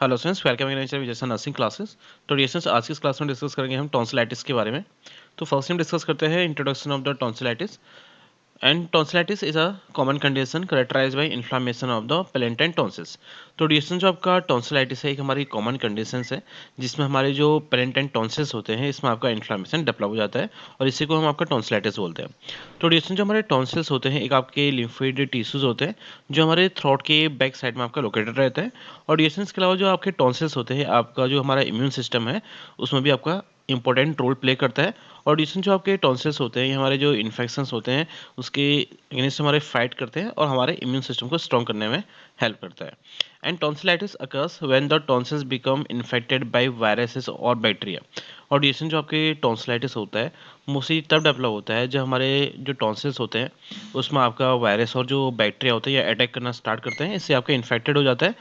Hello students, welcome विजय nursing classes. तो students, आज की इस क्लास में डिस्कस करेंगे हम टॉन्सिलाइटिस के बारे में। तो फर्स्ट हम डिस्कस करते हैं introduction of the tonsillitis. And tonsillitis is a common condition characterized by inflammation of the palatine tonsils. तो डिएशन जो आपका टॉन्सिलाइटिस है एक हमारी कॉमन कंडीशन है जिसमें हमारे जो पेलेंटाइन टॉन्सिल्स होते हैं इसमें आपका इन्फ्लेमेशन डेवलप हो जाता है और इसी को हम आपका टॉन्सिलाइटिस बोलते हैं। तो डिएशन जो हमारे टॉन्सिल्स होते हैं एक आपके लिम्फोइड टिश्यूज होते हैं जो हमारे थ्रोट के बैक साइड में आपका लोकेटेड रहता है। और डिएशन के अलावा जो आपके टॉन्सिल्स होते हैं आपका जो हमारा इम्यून सिस्टम है उसमें भी आपका इंपॉर्टेंट रोल प्ले करता है। और डिएशन जो आपके टॉन्सिल्स होते हैं ये हमारे जो इन्फेक्शंस होते हैं उसके अगेंस्ट हमारे फाइट करते हैं और हमारे इम्यून सिस्टम को स्ट्रॉन्ग करने में हेल्प करता है। And tonsillitis occurs when the tonsils become infected by viruses और बैक्टीरिया। और डिएशन जो आपके टॉन्सिलाइटिस होता है मोस्टली तब डेवलप होता है जब हमारे जो टॉन्सिल्स होते हैं उसमें आपका वायरस और जो बैक्टीरिया होते हैं ये अटैक करना स्टार्ट करते हैं, इससे आपका इन्फेक्टेड हो जाता है।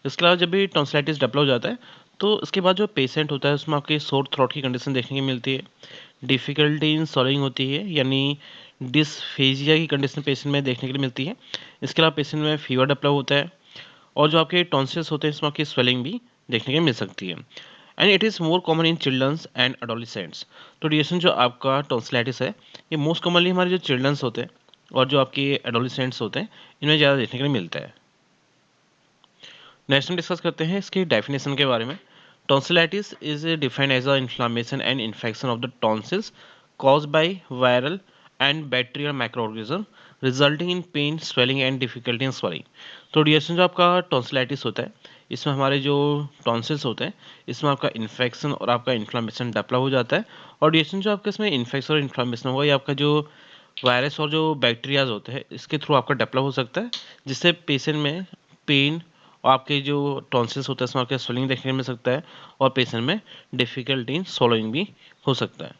इसके अलावा जब भी टॉन्सिलाइटिस डेवलप हो जाता है तो उसके बाद जो पेशेंट होता है उसमें आपकी सोर थ्रोट की कंडीशन देखने की मिलती है, डिफ़िकल्टी इन सॉल्विंग होती है यानी डिस्फेजिया की कंडीशन पेशेंट में देखने के लिए मिलती है। इसके अलावा पेशेंट में फीवर डेवलप होता है और जो आपके टॉन्सिल्स होते हैं इसमें आपकी स्वेलिंग भी देखने के लिए मिल सकती है। And it is more common in childrens and adolescents. तो डिएशन जो आपका टॉन्सिलाइटिस है ये मोस्ट कॉमनली हमारे जो चिल्ड्रंस होते हैं और जो आपके एडोलिसेंट्स होते हैं इनमें ज़्यादा देखने के लिए मिलता है। नेक्स्ट हम डिस्कस करते हैं इसकी डेफिनेशन के बारे में। Tonsillitis is defined as a inflammation and infection of the tonsils caused by viral and bacterial microorganism resulting in pain, swelling and difficulty in swallowing। तो डिएशन जो आपका टॉन्सिलाइटिस होता है इसमें हमारे जो टॉन्सिल्स होते हैं इसमें आपका इन्फेक्शन और आपका इन्फ्लामेशन डेवलप हो जाता है। और डिएशन जो आपका इसमें इन्फेक्शन और इन्फ्लामेशन होगा ये आपका जो वायरस और जो बैक्टीरियाज होते हैं इसके थ्रू आपका डेवलप हो सकता है, जिससे पेशेंट में पेन और आपके जो टॉन्सिल्स होते हैं इसमें आपके स्वेलिंग देखने को मिल सकता है और पेशेंट में डिफिकल्टी इन swallowing भी हो सकता है।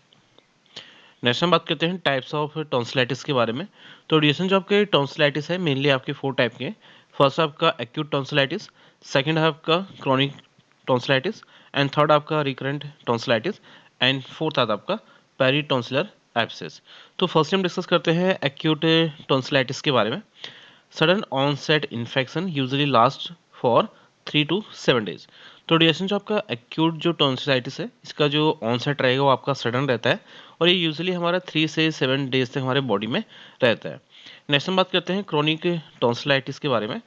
नेक्स्ट हम बात करते हैं टाइप्स ऑफ टॉन्सिलाइटिस के बारे में। तो डिएशन जो आपके टॉन्सिलाइटिस है मेनली आपके 4 टाइप के हैं। फर्स्ट आपका एक्यूट टॉन्सिलाइटिस, सेकंड है आपका क्रॉनिक टॉन्सिलाइटिस, एंड थर्ड आपका रिकरेंट टॉन्सिलाइटिस, एंड फोर्थ आता आपका पेरिटॉन्सिलर एब्सेस। तो फर्स्ट हम डिस्कस करते हैं एक्यूट टॉन्सिलाइटिस के बारे में। Sudden onset infection usually last for 3 to 7 days। तो डिएशन जो आपका एक्यूट जो टॉन्सिलाइटिस है इसका जो ऑनसेट रहेगा वो आपका सडन रहता है और ये यूजुअली हमारा 3 से 7 डेज तक हमारे बॉडी में रहता है। नेक्स्ट हम बात करते हैं क्रॉनिक टॉन्सिलाइटिस के बारे में।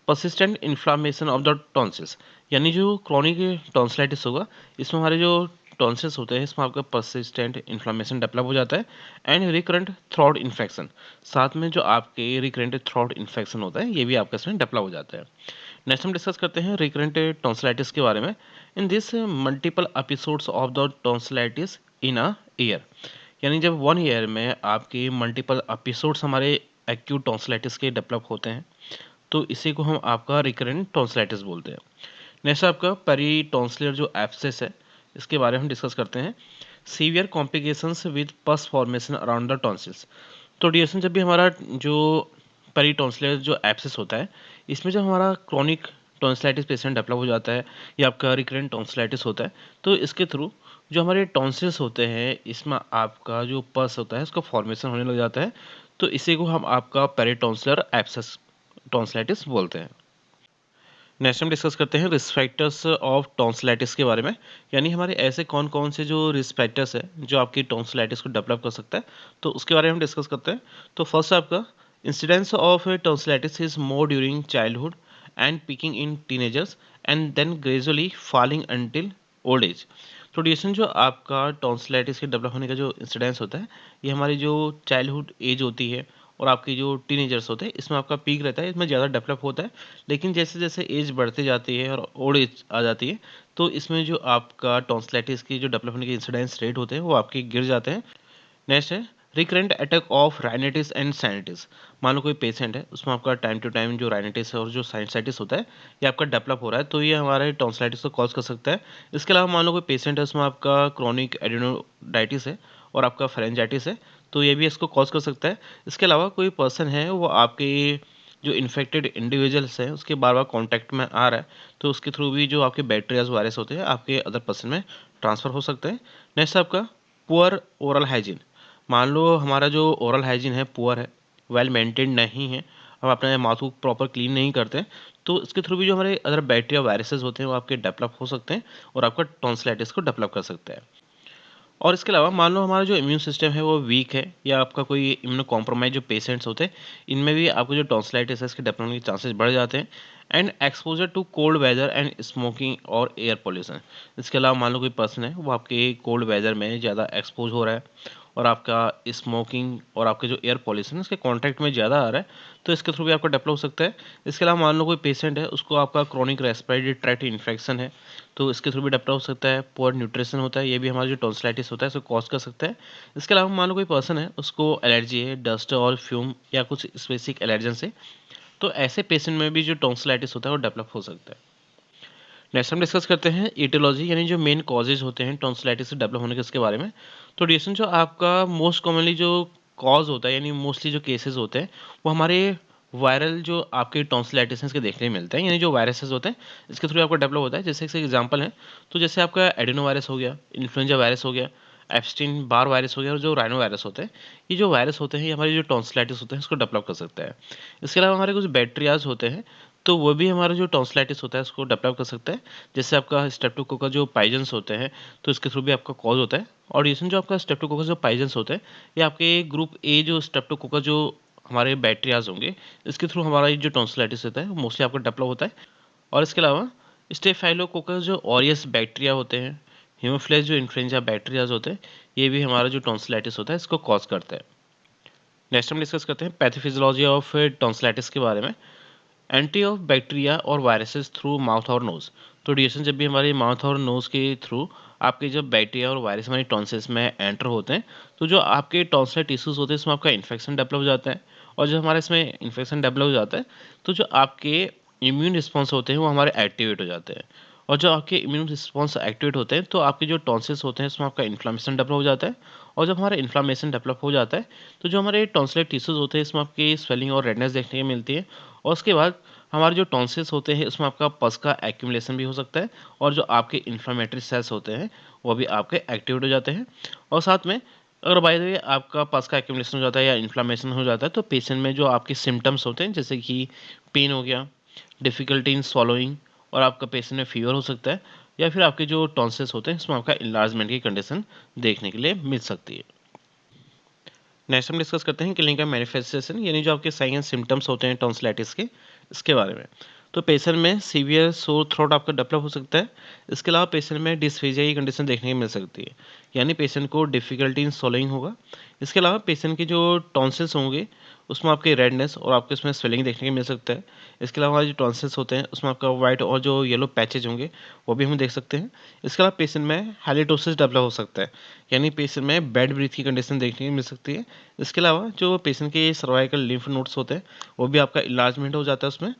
Persistent inflammation of the tonsils, यानी जो क्रॉनिक टॉन्सिलाइटिस होगा इसमें हमारे जो टॉन्सिल्स होते हैं इसमें आपका परसिस्टेंट इन्फ्लामेशन डेवलप हो जाता है एंड रिकरेंट थ्रोट इन्फेक्शन, साथ में जो आपके रिकरेंट थ्रोट इन्फेक्शन होता है ये भी आपका इसमें डेवलप हो जाता है। नेक्स्ट हम डिस्कस करते हैं रिकरेंट टॉन्सिलाइटिस के बारे में। In this multiple episodes of the tonsillitis in a year, यानी जब 1 ईयर में आपके मल्टीपल एपिसोड्स हमारे एक्यूट टॉन्सिलाइटिस के डेवलप होते हैं तो इसी को हम आपका रिकरेंट टॉन्सिलाइटिस बोलते हैं। नेक्स्ट आपका पेरिटॉन्सिलर जो एब्सेस है इसके बारे में हम डिस्कस करते हैं। Severe complications with pus formation around the tonsils. तो डिएशन जब भी हमारा जो पेरिटॉन्सिलर जो एब्सेस होता है इसमें जब हमारा क्रॉनिक टॉन्सिलाइटिस पेशेंट डेवलप हो जाता है या आपका रिकरेंट टॉन्सिलाइटिस होता है तो इसके थ्रू जो हमारे टॉन्सिल्स होते हैं इसमें आपका जो पस होता है उसका फॉर्मेशन होने लग जाता है, तो इसी को हम आपका पेरिटॉन्सिलर एब्सेस टॉन्सिलाइटिस बोलते हैं। नेक्स्ट हम डिस्कस करते हैं रिस्क फैक्टर्स ऑफ टॉन्सिलाइटिस के बारे में, यानी हमारे ऐसे कौन कौन से जो रिस्क फैक्टर्स है जो आपकी टॉन्सिलाइटिस को डेवलप कर सकता है तो उसके बारे में हम डिस्कस करते हैं। तो फर्स्ट आपका incidence of tonsillitis is more during childhood and peaking in teenagers and then gradually falling until old age. तो ड्यूरेशन जो आपका टॉन्सिलाइटिस के डेवलप होने का जो इंसिडेंस होता है ये हमारी जो चाइल्डहुड एज होती है और आपकी जो टीनेजर्स होते हैं इसमें आपका पीक रहता है, इसमें ज़्यादा डेवलप होता है। लेकिन जैसे जैसे एज बढ़ती जाती है और ओल्ड एज आ जाती है तो इसमें जो आपका टॉन्सिलाइटिस की जो डेवलप होने के इंसिडेंस रेट होते हैं वो आपके गिर जाते हैं। नेक्स्ट है recurrent attack of rhinitis and sinusitis. मान लो कोई पेशेंट है उसमें आपका टाइम टू टाइम जो राइनाइटिस है और जो साइनसाइटिस होता है ये आपका डेवलप हो रहा है तो ये हमारे टॉन्सिलाइटिस को कॉज कर सकता है। इसके अलावा मान लो कोई पेशेंट है उसमें आपका क्रॉनिक एडिनोडाइटिस है और आपका फेरेंजाइटिस है तो ये भी इसको कॉज कर सकता है। इसके अलावा कोई पर्सन है वो आपके जो इन्फेक्टेड इंडिविजुअल्स हैं उसके बार बार कॉन्टैक्ट में आ रहा है तो उसके थ्रू भी जो आपके बैक्टीरियाज वायरस होते हैं आपके अदर पर्सन में ट्रांसफ़र हो सकते हैं। नेक्स्ट आपका पुअर ओरल हाइजीन। मान लो हमारा जो ओरल हाइजीन है पुअर है, वेल मेंटेन नहीं है हम अपने माउथ को प्रॉपर क्लीन नहीं करते हैं, तो इसके थ्रू भी जो हमारे अदर बैक्टीरिया वायरसेस होते हैं वो आपके डेवलप हो सकते हैं और आपका टॉन्सिलाइटिस को डेवलप कर सकते हैं। और इसके अलावा मान लो हमारा जो इम्यून सिस्टम है वो वीक है या आपका कोई इम्यूनो कॉम्प्रोमाइज जो पेशेंट्स होते हैं, इनमें भी आपको जो टॉन्सिलाइटिस है इसके डेवलपमेंट के चांसेस बढ़ जाते हैं। And exposure to cold weather and smoking और एयर पोल्यूशन, इसके अलावा मान लो कोई पर्सन है वो आपके कोल्ड वेदर में ज़्यादा एक्सपोज हो रहा है और आपका स्मोकिंग और आपके जो एयर पॉल्यूशन है इसके कांटेक्ट में ज़्यादा आ रहा है, तो इसके थ्रू भी आपका डेवलप हो सकता है। इसके अलावा मान लो कोई पेशेंट है उसको आपका क्रोनिक रेस्पिरेटरी ट्रैक्ट इन्फेक्शन है, तो इसके थ्रू भी डेवलप हो सकता है। पुअर न्यूट्रिशन होता है, ये भी हमारा जो टॉन्सिलाइटिस होता है इसको कॉज कर सकता है। इसके अलावा मान लो कोई पर्सन है उसको एलर्जी है डस्ट और फ्यूम या कुछ स्पेसिफिक एलर्जन से, तो ऐसे पेशेंट में भी जो टॉन्सिलाइटिस होता है वो डेवलप हो सकता है। नेक्स्ट हम डिस्कस करते हैं ईटियोलॉजी, यानी जो मेन कॉजेज होते हैं टॉन्सिलाइटिस से डेवलप होने के, इसके बारे में। तो डिएशन जो आपका मोस्ट कॉमनली जो कॉज होता है यानी मोस्टली जो केसेस होते हैं वो हमारे वायरल जो आपके टॉन्सिलाइटिस हैं इसके देखने में मिलते हैं, यानी जो वायरसेस होते हैं इसके थ्रू आपको डेवलप होता है। जैसे एक एग्जांपल है, तो जैसे आपका एडिनो वायरस हो गया, इन्फ्लुएंजा वायरस हो गया, एप्स्टीन बार वायरस हो गया और जो राइनो वायरस होते हैं, ये जो वायरस होते हैं ये हमारे जो टॉन्सिलाइटिस होते हैं इसको डेवलप कर सकता है। इसके अलावा हमारे कुछ बैक्टीरियाज होते हैं, तो वो भी हमारा जो टॉन्सिलाइटिस होता है उसको डेवलप कर सकता है। जैसे आपका स्ट्रेप्टोकोकस जो पाइजन्स होते हैं, तो इसके थ्रू भी आपका कॉज होता है। और रीजन जो आपका स्ट्रेप्टोकोकस जो पाइजन्स होते हैं, ये आपके ग्रुप ए जो स्ट्रेप्टोकोकस जो हमारे बैक्टीरियाज होंगे, इसके थ्रू हमारा ये जो टॉन्सिलाइटिस होता है वो मोस्टली आपको डेवलप होता है। और इसके अलावा स्टेफाइलोकोकस जो ऑरियस बैक्टीरिया होते हैं, हीमोफिलस जो इन्फ्लुएंजा बैक्टीरियाज होते हैं, ये भी हमारा जो टॉन्सिलाइटिस होता है इसको कॉज करता है। नेक्स्ट हम डिस्कस करते हैं पैथोफिजियोलॉजी ऑफ टॉन्सिलाइटिस के बारे में। एंट्री ऑफ बैक्टीरिया और वायरसेस थ्रू माउथ और नोज, तो डिएशन जब भी हमारे माउथ और नोज के थ्रू आपके जब बैक्टीरिया और वायरस हमारी टॉन्सिल्स में एंटर होते हैं, तो जो आपके टॉन्सिलर टिश्यूज होते हैं इसमें आपका इन्फेक्शन डेवलप हो जाता है। और जब हमारे इसमें इन्फेक्शन डेवलप हो जाता है, तो जो आपके इम्यून रिस्पॉन्स होते हैं वो हमारे एक्टिवेट हो जाते हैं। और जो आपके इम्यून रिस्पॉन्स एक्टिवेट होते हैं, तो आपके जो टॉन्सिल्स होते हैं इसमें आपका इन्फ्लामेशन डेवलप हो जाता है। और जब हमारा इन्फ्लामेशन डेवलप हो जाता है, तो जो हमारे टॉन्सिलर टिश्यूज होते हैं इसमें आपकी स्वेलिंग और रेडनेस देखने को मिलती है। और उसके बाद हमारे जो टॉन्सिल्स होते हैं उसमें आपका पस का एक्यूमुलेशन भी हो सकता है और जो आपके इन्फ्लामेटरी सेल्स होते हैं वो भी आपके एक्टिवेट हो जाते हैं। और साथ में अगर बाय द वे आपका पस का एक्यूमुलेशन हो जाता है या इन्फ्लामेशन हो जाता है, तो पेशेंट में जो आपके सिम्टम्स होते हैं जैसे कि पेन हो गया, डिफ़िकल्टी इन swallowing, और आपका पेशेंट में फीवर हो सकता है, या फिर आपके जो टॉन्सिल्स होते हैं इसमें आपका इन्लार्जमेंट की कंडीशन देखने के लिए मिल सकती है। नेक्स्ट हम डिस्कस करते हैं क्लिनिकल मैनिफेस्टेशन, यानी जो आपके साइन एंड सिम्टम्स होते हैं टॉन्सिलाइटिस के, इसके बारे में। तो पेशेंट में सीवियर सोर थ्रोट आपका डेवलप हो सकता है। इसके अलावा पेशेंट में डिस्फेजिया की कंडीशन देखने को मिल सकती है, यानी पेशेंट को डिफ़िकल्टी इन swallowing होगा। इसके अलावा पेशेंट के जो टॉन्सिल्स होंगे उसमें आपके रेडनेस और आपके उसमें स्वेलिंग देखने को मिल सकता है। इसके अलावा जो टॉन्सिल्स होते हैं उसमें आपका वाइट और जो येलो पैचेज होंगे वो भी हम देख सकते हैं। इसके अलावा पेशेंट में हैलिटोसिस डेवलप हो सकता है, यानी पेशेंट में बेड ब्रीथ की कंडीशन देखने को मिल सकती है। इसके अलावा जो पेशेंट के सर्वाइकल लिम्फ नोड्स होते हैं वो भी आपका इलाजमेंट हो जाता है उसमें।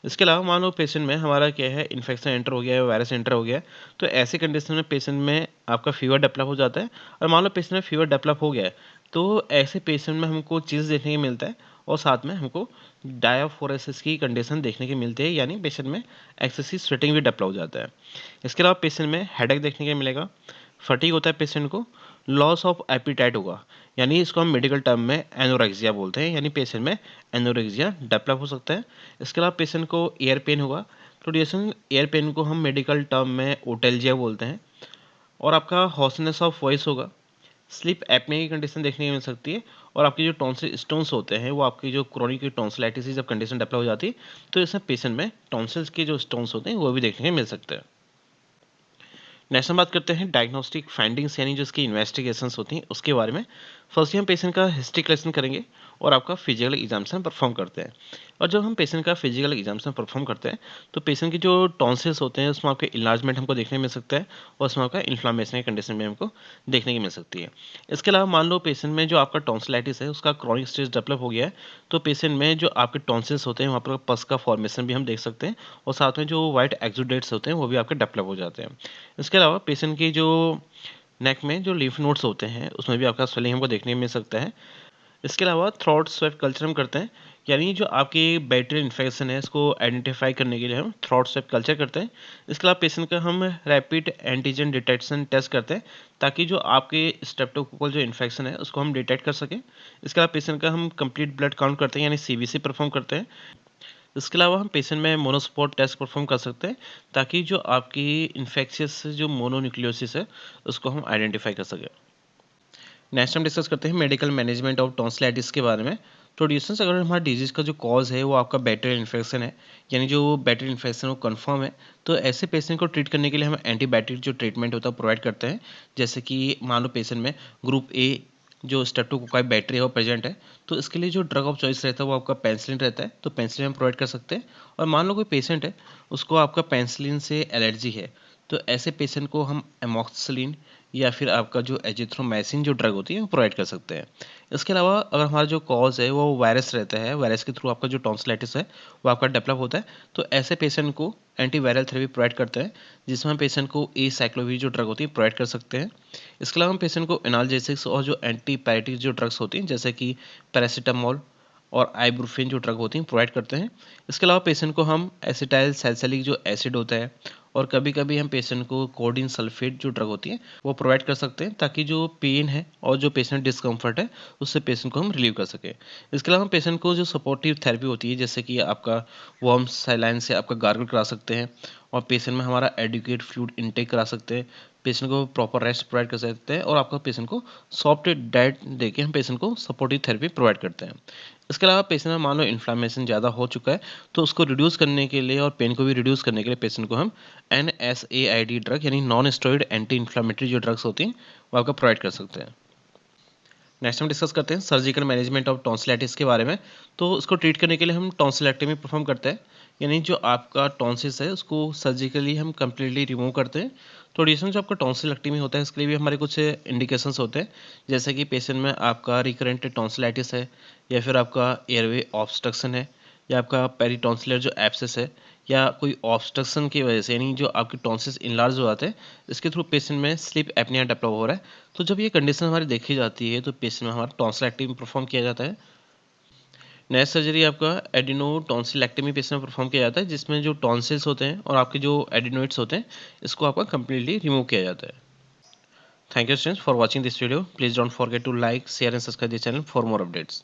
इसके अलावा मान लो पेशेंट में हमारा क्या है इन्फेक्शन एंटर हो गया है, वायरस एंटर हो गया है, तो ऐसी कंडीशन में पेशेंट में आपका फीवर डेवलप हो जाता है। और मान लो पेशेंट में फीवर डेवलप हो गया है, तो ऐसे पेशेंट में हमको चीज़ देखने को मिलता है और साथ में हमको डायाफोरेसिस की कंडीशन देखने को मिलती है, यानी पेशेंट में एक्सेसिव स्वेटिंग भी डेवलप हो जाता है। इसके अलावा पेशेंट में हेडेक देखने को मिलेगा, फटीग होता है पेशेंट को, लॉस ऑफ एपिटाइट होगा, यानी इसको हम मेडिकल टर्म में एनोरेक्सिया बोलते हैं, यानी पेशेंट में एनोरेक्सिया डेवलप हो सकता है। इसके अलावा पेशेंट को ईयर पेन होगा, तो डिएशन ईयर पेन को हम मेडिकल टर्म में ओटेल्जिया बोलते हैं। और आपका हॉर्सनेस ऑफ वॉइस होगा, स्लीप एपनिया की कंडीशन देखने को मिल सकती है। और आपके जो टॉन्सिल स्टोन्स होते हैं वो आपकी जो क्रोनिक टॉन्सिलाइटिस की जब कंडीशन डेवलप हो जाती है, तो इसमें पेशेंट में टॉन्सिल्स के जो स्टोन्स होते हैं वो भी देखने को मिल सकते हैं। नेक्स्ट हम बात करते हैं डायग्नोस्टिक फाइंडिंग्स, यानी जो इसकी इन्वेस्टिगेशंस होती हैं उसके बारे में। फर्स्ट हम पेशेंट का हिस्ट्री कलेक्शन करेंगे और आपका फिजिकल एग्जामिनेशन परफॉर्म करते हैं। और जब हम पेशेंट का फिजिकल एग्जामिनेशन परफॉर्म करते हैं, तो पेशेंट की जो टॉन्सिल्स होते हैं उसमें आपके इलाजमेंट हमको देखने को मिल सकता है और उसमें आपका इन्फ्लामेशन की कंडीशन में हमको देखने की मिल सकती है। इसके अलावा मान लो पेशेंट में जो आपका टॉन्सिलाइटिस है उसका क्रॉनिक स्टेज डेवलप हो गया है, तो पेशेंट में जो आपके टॉन्सिल्स होते हैं वहाँ पर पस का फॉर्मेशन भी हम देख सकते हैं और साथ में जो वाइट एक्सुडेट्स होते हैं वो भी आपके डेवलप हो जाते हैं। इसके अलावा पेशेंट की जो नेक में जो लिम्फ नोड्स होते हैं उसमें भी आपका स्वेलिंग हमको देखने को मिल सकता है। इसके अलावा थ्रोट स्वेट कल्चर हम करते हैं, यानी जो आपकी बैक्टीरियल इन्फेक्शन है इसको आइडेंटिफाई करने के लिए हम थ्रोट स्वैब कल्चर करते हैं। इसके अलावा पेशेंट का हम रैपिड एंटीजन डिटेक्शन टेस्ट करते हैं ताकि जो आपके स्ट्रेप्टोकोकल जो इन्फेक्शन है उसको हम डिटेक्ट कर सकें। इसके अलावा पेशेंट का हम कंप्लीट ब्लड काउंट करते हैं यानी सीबीसी परफॉर्म करते हैं। इसके अलावा हम पेशेंट में मोनोस्पॉट टेस्ट परफॉर्म कर सकते हैं ताकि जो आपकी इन्फेक्शियस जो मोनोन्यूक्लियोसिस है उसको हम आइडेंटिफाई कर सकें। नेक्स्ट हम डिस्कस करते हैं मेडिकल मैनेजमेंट ऑफ टॉन्सिलाइटिस के बारे में। तो डिस्टेंस अगर हमारा डिजीज़ का जो कॉज है वो आपका बैक्टीरियल इन्फेक्शन है, यानी जो बैक्टीरियल इन्फेक्शन वो कंफर्म है, तो ऐसे पेशेंट को ट्रीट करने के लिए हम एंटीबायोटिक जो ट्रीटमेंट होता है प्रोवाइड करते हैं। जैसे कि मान लो पेशेंट में ग्रुप ए जो स्ट्रेप्टोकोकाई बैक्टीरिया वो प्रेजेंट है, तो इसके लिए जो ड्रग ऑफ चॉइस रहता है वो आपका पेनिसिलिन रहता है, तो पेनिसिलिन हम प्रोवाइड कर सकते हैं। और मान लो कोई पेशेंट है उसको आपका पेनिसिलिन से एलर्जी है, तो ऐसे पेशेंट को हम एमॉक्सिलिन या फिर आपका जो एजिथ्रोमाइसिन जो ड्रग होती है वो प्रोवाइड कर सकते हैं। इसके अलावा अगर हमारा जो कॉज है वो वायरस रहता है, वायरस के थ्रू आपका जो टॉन्सिलाइटिस है वो आपका डेवलप होता है, तो ऐसे पेशेंट को एंटीवायरल थेरेपी प्रोवाइड करते हैं, जिसमें हम पेशेंट को एसाइक्लोविर जो ड्रग होती है प्रोवाइड कर सकते हैं। इसके अलावा हम पेशेंट को एनाल्जेसिक्स और जो एंटीपायरेटिक जो ड्रग्स होती हैं जैसे कि पैरासीटामोल और आइब्रूफिन जो ड्रग होती हैं प्रोवाइड करते हैं। इसके अलावा पेशेंट को हम एसिटाइल सैलिसिलिक जो एसिड होता है और कभी कभी हम पेशेंट को कोडिन सल्फेट जो ड्रग होती है वो प्रोवाइड कर सकते हैं ताकि जो पेन है और जो पेशेंट डिस्कम्फर्ट है उससे पेशेंट को हम रिलीव कर सकें। इसके अलावा हम पेशेंट को जो सपोर्टिव थेरेपी होती है जैसे कि आपका वार्म सलाइन से आपका गार्गल करा सकते हैं और पेशेंट में हमारा एडिक्वेट फ्लूइड इनटेक करा सकते हैं, पेशेंट को प्रॉपर रेस्ट प्रोवाइड कर सकते हैं और आपका पेशेंट को सॉफ्ट डाइट देके हम पेशेंट को सपोर्टिव थेरेपी प्रोवाइड करते हैं। इसके अलावा पेशेंट में मान लो इन्फ्लामेशन ज़्यादा हो चुका है तो उसको रिड्यूस करने के लिए और पेन को भी रिड्यूस करने के लिए पेशेंट को हम NSAID ड्रग यानी नॉन स्टेरॉइड एंटी इन्फ्लामेटरी जो ड्रग्स होती हैं वो आपका प्रोवाइड कर सकते हैं। नेक्स्ट हम डिस्कस करते हैं सर्जिकल मैनेजमेंट ऑफ टॉन्सिलाइटिस के बारे में। तो उसको ट्रीट करने के लिए हम टॉन्सिलेक्टमी परफॉर्म करते हैं, यानी जो आपका टॉन्सिस है उसको सर्जिकली हम कम्प्लीटली रिमूव करते हैं। तो रिसेंट जो आपका टॉन्सिलेक्टमी होता है इसके लिए भी हमारे कुछ इंडिकेशंस होते हैं, जैसे कि पेशेंट में आपका रिकरेंट टॉन्सिलाइटिस है या फिर आपका एयरवे ऑब्स्ट्रक्शन है या आपका पेरिटॉन्सिलर जो एब्सेस है या कोई ऑब्स्ट्रक्शन की वजह से यानी जो आपके टॉन्सिस इनलार्ज हो जाते हैं, इसके थ्रू पेशेंट में स्लीप एपनिया डेवलप हो रहा है। तो जब ये कंडीशन हमारी देखी जाती है तो पेशेंट में हमारा टॉन्सिलेक्टमी परफॉर्म किया जाता है। नेक्स्ट सर्जरी आपका एडिनो टॉन्सिलेक्टमी पेशेंट में परफॉर्म किया जाता है, जिसमें जो टॉन्सिल्स होते हैं और आपके जो एडिनोइड्स होते हैं इसको आपका कम्प्लीटली रिमूव किया जाता है। Thank you students for watching this video. Please don't forget to like share and subscribe this channel for more updates.